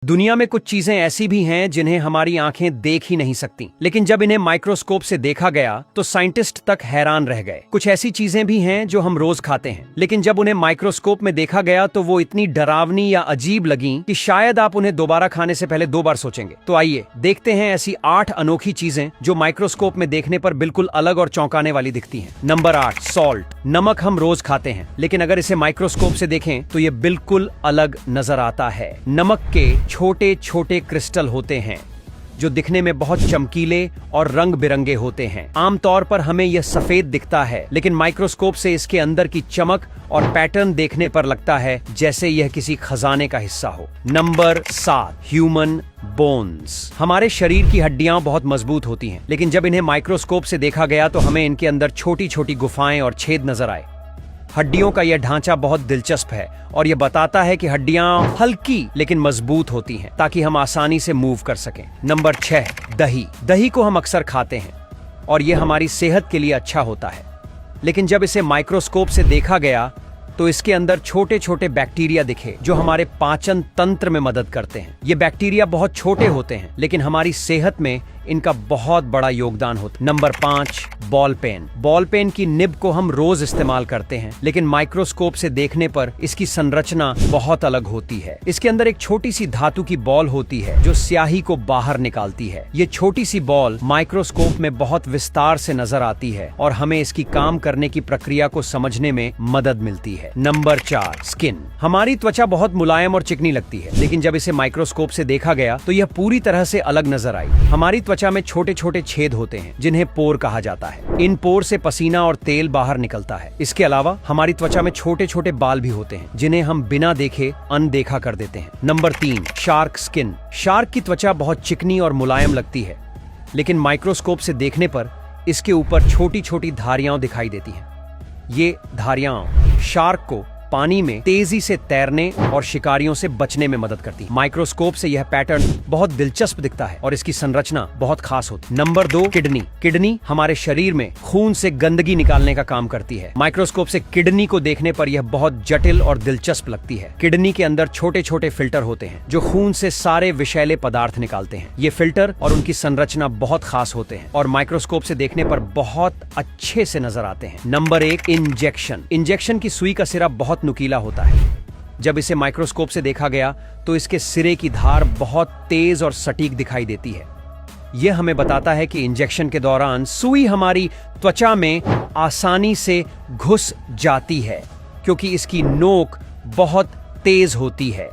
दुनिया में कुछ चीजें ऐसी भी हैं जिन्हें हमारी आंखें देख ही नहीं सकती, लेकिन जब इन्हें माइक्रोस्कोप से देखा गया तो साइंटिस्ट तक हैरान रह गए। कुछ ऐसी चीजें भी हैं जो हम रोज खाते हैं, लेकिन जब उन्हें माइक्रोस्कोप में देखा गया तो वो इतनी डरावनी या अजीब लगी कि शायद आप उन्हें दोबारा खाने से पहले 2 बार सोचेंगे। तो आइए देखते हैं ऐसी 8 अनोखी चीजें जो माइक्रोस्कोप में देखने पर बिल्कुल अलग और चौंकाने वाली दिखती हैं। Number 8, salt. नमक हम रोज खाते हैं, लेकिन अगर इसे माइक्रोस्कोप से देखें तो ये बिल्कुल अलग नजर आता है। नमक के छोटे छोटे क्रिस्टल होते हैं जो दिखने में बहुत चमकीले और रंग बिरंगे होते हैं। आमतौर पर हमें यह सफेद दिखता है, लेकिन माइक्रोस्कोप से इसके अंदर की चमक और पैटर्न देखने पर लगता है जैसे यह किसी खजाने का हिस्सा हो। Number 7, human bones. हमारे शरीर की हड्डियां बहुत मजबूत होती हैं, लेकिन जब इन्हें माइक्रोस्कोप से देखा गया तो हमें इनके अंदर छोटी छोटी गुफाएं और छेद नजर आए। हड्डियों का यह ढांचा बहुत दिलचस्प है और यह बताता है कि हड्डियां हल्की लेकिन मजबूत होती हैं ताकि हम आसानी से मूव कर सकें। नंबर 6, दही। दही को हम अक्सर खाते हैं और यह हमारी सेहत के लिए अच्छा होता है, लेकिन जब इसे माइक्रोस्कोप से देखा गया तो इसके अंदर छोटे छोटे बैक्टीरिया दिखे जो हमारे पाचन तंत्र में मदद करते हैं। ये बैक्टीरिया बहुत छोटे होते हैं, लेकिन हमारी सेहत में इनका बहुत बड़ा योगदान होता है। Number 5, ball pen. Ball pen की निब को हम रोज इस्तेमाल करते हैं, लेकिन माइक्रोस्कोप से देखने पर इसकी संरचना बहुत अलग होती है। इसके अंदर एक छोटी सी धातु की बॉल होती है जो स्याही को बाहर निकालती है। ये छोटी सी बॉल माइक्रोस्कोप में बहुत विस्तार से नजर आती है और हमें इसकी काम करने की प्रक्रिया को समझने में मदद मिलती है। Number 4, skin. हमारी त्वचा बहुत मुलायम और चिकनी लगती है, लेकिन जब इसे माइक्रोस्कोप से देखा गया तो यह पूरी तरह से अलग नजर आई। हमारी त्वचा में छोटे छोटे छेद होते हैं जिन्हें पोर कहा जाता है। इन पोर से पसीना और तेल बाहर निकलता है। इसके अलावा हमारी त्वचा में छोटे छोटे बाल भी होते हैं जिन्हें हम बिना देखे अनदेखा कर देते हैं। Number 3, shark skin. शार्क की त्वचा बहुत चिकनी और मुलायम लगती है, लेकिन माइक्रोस्कोप से देखने पर इसके ऊपर छोटी छोटी धारियां दिखाई देती हैं। ये धारियां शार्क को पानी में तेजी से तैरने और शिकारियों से बचने में मदद करती है। माइक्रोस्कोप से यह पैटर्न बहुत दिलचस्प दिखता है और इसकी संरचना बहुत खास होती है। Number 2, kidney. किडनी हमारे शरीर में खून से गंदगी निकालने का काम करती है। माइक्रोस्कोप से किडनी को देखने पर यह बहुत जटिल और दिलचस्प लगती है। किडनी के अंदर छोटे छोटे फिल्टर होते हैं जो खून से सारे विषैले पदार्थ निकालते हैं। ये फिल्टर और उनकी संरचना बहुत खास होते हैं और माइक्रोस्कोप से देखने पर बहुत अच्छे से नजर आते हैं। Number 1, injection. इंजेक्शन की सुई का सिरा बहुत नुकीला होता है। जब इसे माइक्रोस्कोप से देखा गया तो इसके सिरे की धार बहुत तेज और सटीक दिखाई देती है। यह हमें बताता है कि इंजेक्शन के दौरान सुई हमारी त्वचा में आसानी से घुस जाती है क्योंकि इसकी नोक बहुत तेज होती है।